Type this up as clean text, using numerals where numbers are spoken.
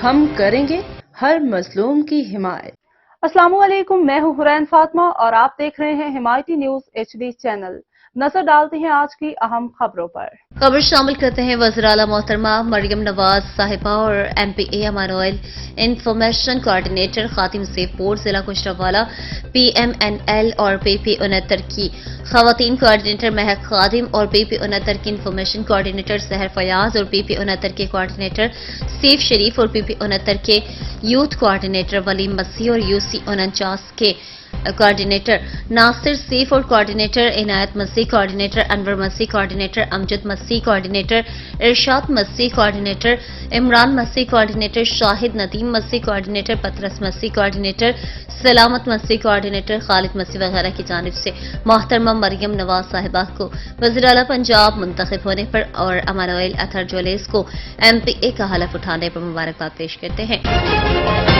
ہم کریں گے ہر مظلوم کی حمایت۔ السلام علیکم، میں ہوں حرین فاطمہ اور آپ دیکھ رہے ہیں ہمائٹی نیوز HD چینل۔ نظر ڈالتے ہیں آج کی اہم خبروں پر۔ خبر شامل کرتے ہیں وزیراعلی محترمہ مریم، نواز، صاحبہ اور MPA عمانوئیل انفارمیشن کوآرڈینیٹر خاتم سے پور ضلع گوجرانوالہ PMNL اور PP 69 کی خواتین کوآرڈینیٹر مہک خادم اور PP 69 کی انفارمیشن کوآرڈینیٹر سحر فیاض اور PP 69 کے کوآرڈینیٹر سیف شریف اور PP 69 کے یوتھ کوآرڈینیٹر ولیم مسیح اور UC 49 کے کوآرڈینیٹر ناصر سیف اور کوآرڈینیٹر عنایت مسیح، کوآرڈینیٹر انور مسیح، کوآرڈینیٹر امجد مسیح، کوآرڈینیٹر ارشاد مسیح، کوآرڈینیٹر عمران مسیح، کوآرڈینیٹر شاہد ندیم مسیح، کوآرڈینیٹر پطرس مسیح، کوآرڈینیٹر سلامت مسیح، کوآرڈینیٹر خالد مسیح وغیرہ کی جانب سے محترمہ مریم، نواز صاحبہ کو وزیراعلی پنجاب منتخب ہونے پر اور عمانوئیل اطہر جولیس کو MPA کا حلف اٹھانے پر مبارکباد پیش کرتے ہیں۔